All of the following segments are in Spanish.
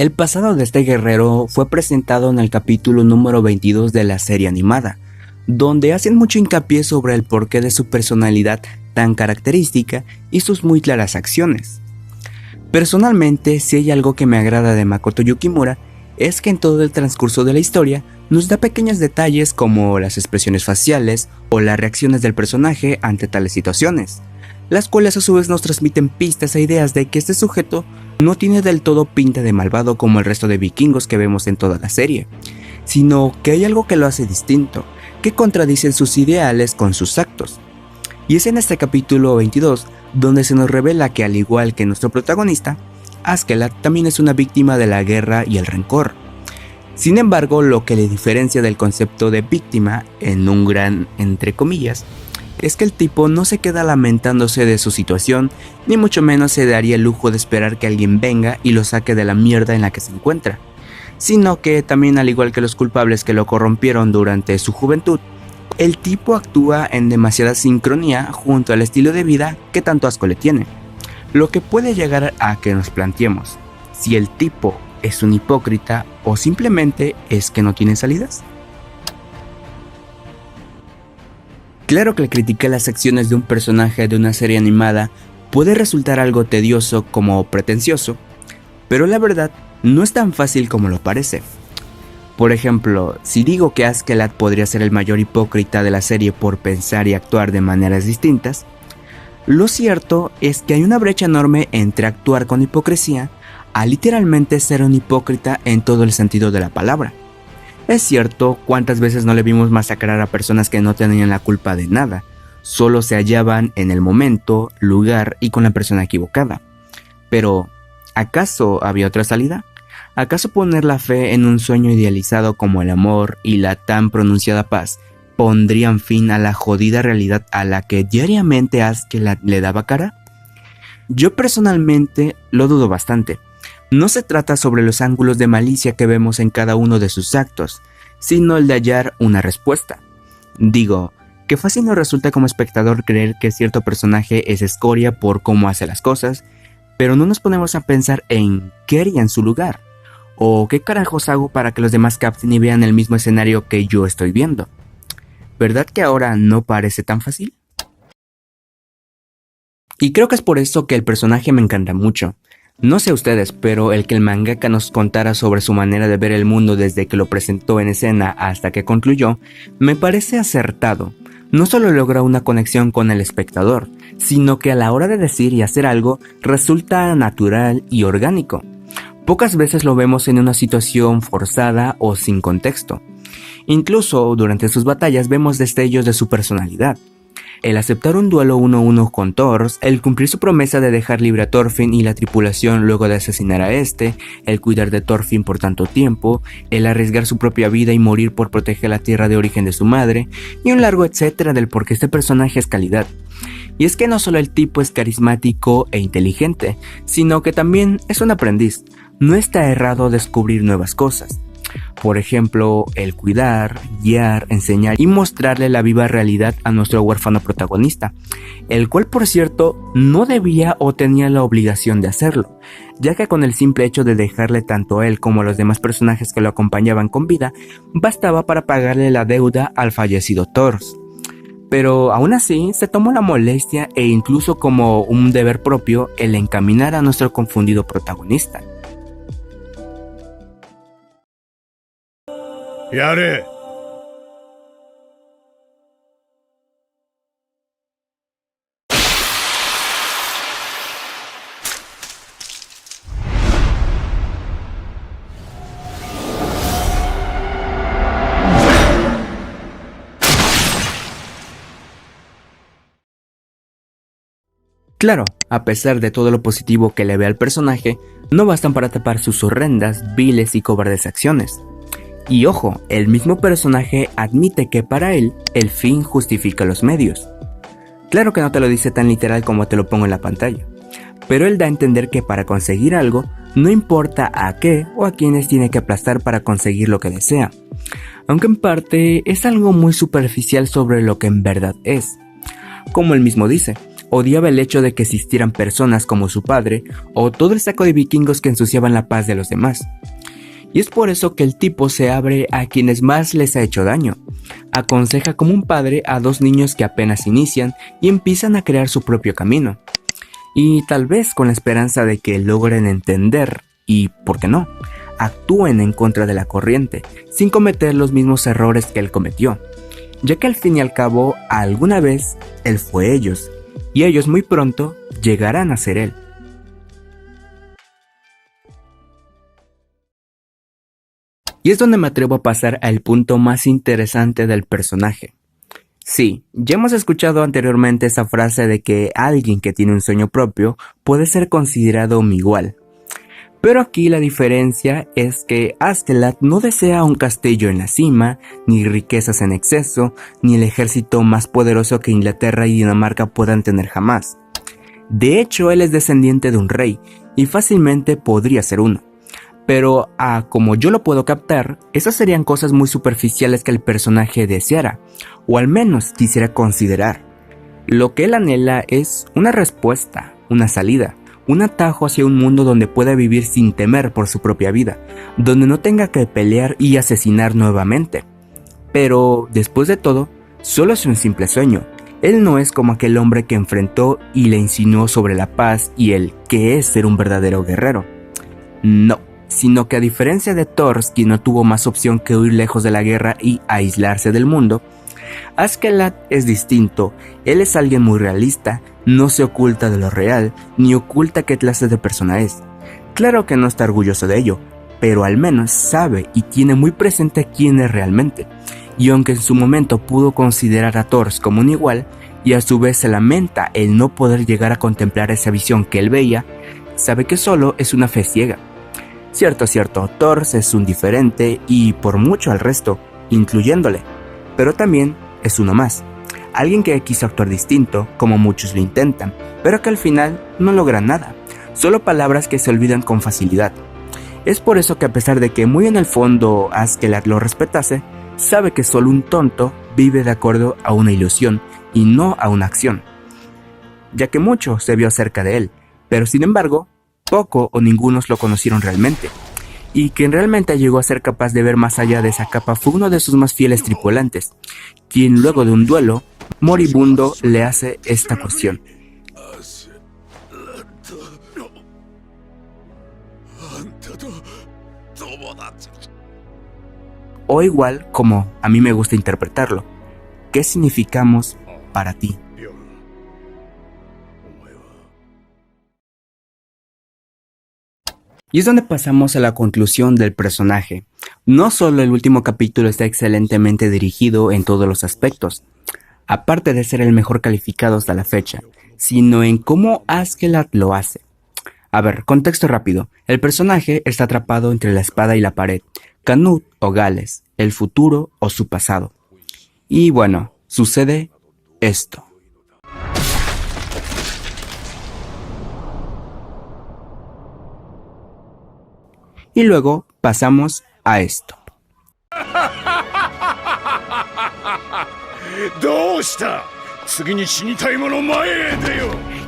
El pasado de este guerrero fue presentado en el capítulo número 22 de la serie animada, donde hacen mucho hincapié sobre el porqué de su personalidad tan característica y sus muy claras acciones. Personalmente, si hay algo que me agrada de Makoto Yukimura, es que en todo el transcurso de la historia nos da pequeños detalles como las expresiones faciales o las reacciones del personaje ante tales situaciones, las cuales a su vez nos transmiten pistas e ideas de que este sujeto no tiene del todo pinta de malvado como el resto de vikingos que vemos en toda la serie, sino que hay algo que lo hace distinto, que contradice sus ideales con sus actos. Y es en este capítulo 22 donde se nos revela que, al igual que nuestro protagonista, Askeladd también es una víctima de la guerra y el rencor. Sin embargo, lo que le diferencia del concepto de víctima, en un gran entre comillas, es que el tipo no se queda lamentándose de su situación, ni mucho menos se daría el lujo de esperar que alguien venga y lo saque de la mierda en la que se encuentra, sino que también, al igual que los culpables que lo corrompieron durante su juventud, el tipo actúa en demasiada sincronía junto al estilo de vida que tanto asco le tiene, lo que puede llegar a que nos planteemos si el tipo es un hipócrita o simplemente es que no tiene salidas. Claro que el criticar las acciones de un personaje de una serie animada puede resultar algo tedioso como pretencioso, pero la verdad no es tan fácil como lo parece. Por ejemplo, si digo que Askeladd podría ser el mayor hipócrita de la serie por pensar y actuar de maneras distintas, lo cierto es que hay una brecha enorme entre actuar con hipocresía a literalmente ser un hipócrita en todo el sentido de la palabra. Es cierto, ¿cuántas veces no le vimos masacrar a personas que no tenían la culpa de nada? Solo se hallaban en el momento, lugar y con la persona equivocada. Pero, ¿acaso había otra salida? ¿Acaso poner la fe en un sueño idealizado como el amor y la tan pronunciada paz pondrían fin a la jodida realidad a la que diariamente Askeladd le daba cara? Yo personalmente lo dudo bastante. No se trata sobre los ángulos de malicia que vemos en cada uno de sus actos, sino el de hallar una respuesta. Digo, que fácil nos resulta como espectador creer que cierto personaje es escoria por cómo hace las cosas, pero no nos ponemos a pensar en qué haría en su lugar, o qué carajos hago para que los demás capten y vean el mismo escenario que yo estoy viendo. ¿Verdad que ahora no parece tan fácil? Y creo que es por eso que el personaje me encanta mucho. No sé ustedes, pero el que el mangaka nos contara sobre su manera de ver el mundo desde que lo presentó en escena hasta que concluyó, me parece acertado. No solo logra una conexión con el espectador, sino que a la hora de decir y hacer algo resulta natural y orgánico. Pocas veces lo vemos en una situación forzada o sin contexto. Incluso durante sus batallas vemos destellos de su personalidad. El aceptar un duelo 1-1 con Thors, el cumplir su promesa de dejar libre a Thorfinn y la tripulación luego de asesinar a este, el cuidar de Thorfinn por tanto tiempo, el arriesgar su propia vida y morir por proteger la tierra de origen de su madre, y un largo etcétera del por qué este personaje es calidad. Y es que no solo el tipo es carismático e inteligente, sino que también es un aprendiz. No está errado descubrir nuevas cosas. Por ejemplo, el cuidar, guiar, enseñar y mostrarle la viva realidad a nuestro huérfano protagonista, el cual, por cierto, no debía o tenía la obligación de hacerlo, ya que con el simple hecho de dejarle tanto a él como a los demás personajes que lo acompañaban con vida, bastaba para pagarle la deuda al fallecido Thors. Pero aún así, se tomó la molestia e incluso como un deber propio el encaminar a nuestro confundido protagonista. ¡Yare! Claro, a pesar de todo lo positivo que le ve al personaje, no bastan para tapar sus horrendas, viles y cobardes acciones. Y ojo, el mismo personaje admite que para él, el fin justifica los medios. Claro que no te lo dice tan literal como te lo pongo en la pantalla, pero él da a entender que para conseguir algo, no importa a qué o a quiénes tiene que aplastar para conseguir lo que desea, aunque en parte es algo muy superficial sobre lo que en verdad es. Como él mismo dice, odiaba el hecho de que existieran personas como su padre o todo el saco de vikingos que ensuciaban la paz de los demás. Y es por eso que el tipo se abre a quienes más les ha hecho daño. Aconseja como un padre a dos niños que apenas inician y empiezan a crear su propio camino. Y tal vez con la esperanza de que logren entender y, ¿por qué no?, actúen en contra de la corriente, sin cometer los mismos errores que él cometió, ya que al fin y al cabo, alguna vez, él fue ellos, y ellos muy pronto llegarán a ser él. Y es donde me atrevo a pasar al punto más interesante del personaje. Sí, ya hemos escuchado anteriormente esa frase de que alguien que tiene un sueño propio puede ser considerado mi igual. Pero aquí la diferencia es que Askeladd no desea un castillo en la cima, ni riquezas en exceso, ni el ejército más poderoso que Inglaterra y Dinamarca puedan tener jamás. De hecho, él es descendiente de un rey, y fácilmente podría ser uno. Pero, como yo lo puedo captar, esas serían cosas muy superficiales que el personaje deseara, o al menos quisiera considerar. Lo que él anhela es una respuesta, una salida, un atajo hacia un mundo donde pueda vivir sin temer por su propia vida, donde no tenga que pelear y asesinar nuevamente. Pero, después de todo, solo es un simple sueño. Él no es como aquel hombre que enfrentó y le insinuó sobre la paz y el que es ser un verdadero guerrero. No, sino que a diferencia de Thors, quien no tuvo más opción que huir lejos de la guerra y aislarse del mundo, Askeladd es distinto. Él es alguien muy realista, no se oculta de lo real, ni oculta qué clase de persona es. Claro que no está orgulloso de ello, pero al menos sabe y tiene muy presente quién es realmente. Y aunque en su momento pudo considerar a Thors como un igual, y a su vez se lamenta el no poder llegar a contemplar esa visión que él veía, sabe que solo es una fe ciega. Cierto, Thors es un diferente y por mucho al resto, incluyéndole, pero también es uno más, alguien que quiso actuar distinto, como muchos lo intentan, pero que al final no logran nada, solo palabras que se olvidan con facilidad. Es por eso que a pesar de que muy en el fondo Askeladd lo respetase, sabe que solo un tonto vive de acuerdo a una ilusión y no a una acción, ya que mucho se vio acerca de él, pero sin embargo, poco o ningunos lo conocieron realmente. Y quien realmente llegó a ser capaz de ver más allá de esa capa fue uno de sus más fieles tripulantes, quien luego de un duelo moribundo le hace esta cuestión. O igual como a mí me gusta interpretarlo, ¿qué significamos para ti? Y es donde pasamos a la conclusión del personaje. No solo el último capítulo está excelentemente dirigido en todos los aspectos, aparte de ser el mejor calificado hasta la fecha, sino en cómo Askeladd lo hace. A ver, contexto rápido. El personaje está atrapado entre la espada y la pared, Canute o Gales, el futuro o su pasado. Y bueno, sucede esto. Y luego pasamos a esto.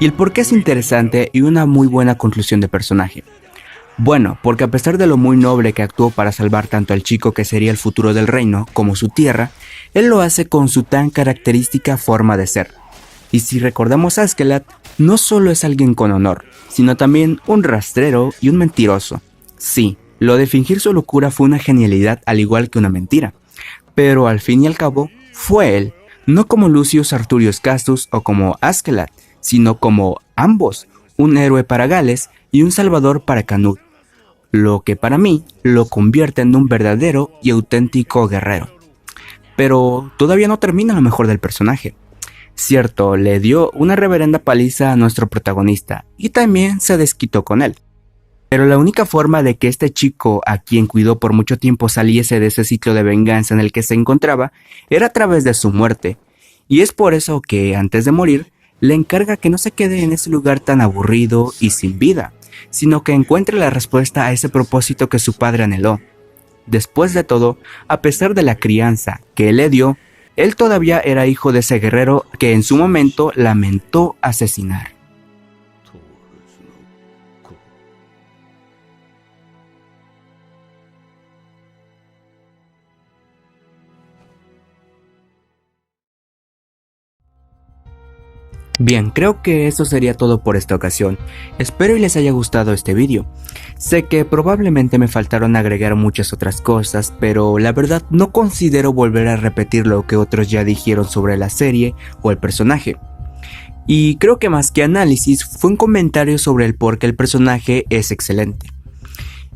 Y el por qué es interesante y una muy buena conclusión de personaje. Bueno, porque a pesar de lo muy noble que actuó para salvar tanto al chico que sería el futuro del reino como su tierra, él lo hace con su tan característica forma de ser. Y si recordamos a Askeladd, no solo es alguien con honor, sino también un rastrero y un mentiroso. Sí, lo de fingir su locura fue una genialidad al igual que una mentira, pero al fin y al cabo fue él, no como Lucius Arturius Castus o como Askeladd, sino como ambos, un héroe para Gales y un salvador para Canute, lo que para mí lo convierte en un verdadero y auténtico guerrero. Pero todavía no termina lo mejor del personaje. Cierto, le dio una reverenda paliza a nuestro protagonista y también se desquitó con él. Pero la única forma de que este chico, a quien cuidó por mucho tiempo, saliese de ese ciclo de venganza en el que se encontraba, era a través de su muerte. Y es por eso que, antes de morir, le encarga que no se quede en ese lugar tan aburrido y sin vida, sino que encuentre la respuesta a ese propósito que su padre anheló. Después de todo, a pesar de la crianza que él le dio, Él todavía era hijo de ese guerrero que en su momento lamentó asesinar. Bien, creo que eso sería todo por esta ocasión. Espero y les haya gustado este vídeo. Sé que probablemente me faltaron agregar muchas otras cosas, pero la verdad no considero volver a repetir lo que otros ya dijeron sobre la serie o el personaje. Y creo que más que análisis fue un comentario sobre el por qué el personaje es excelente.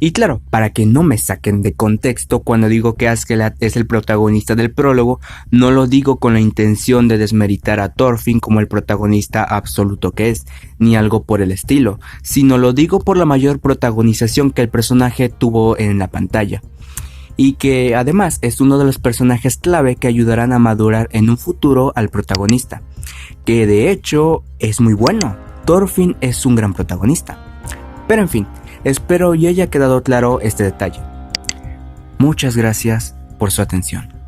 Y claro, para que no me saquen de contexto cuando digo que Askeladd es el protagonista del prólogo, no lo digo con la intención de desmeritar a Thorfinn como el protagonista absoluto que es, ni algo por el estilo, sino lo digo por la mayor protagonización que el personaje tuvo en la pantalla. Y que además es uno de los personajes clave que ayudarán a madurar en un futuro al protagonista, que de hecho es muy bueno. Thorfinn es un gran protagonista. Pero en fin, espero y haya quedado claro este detalle. Muchas gracias por su atención.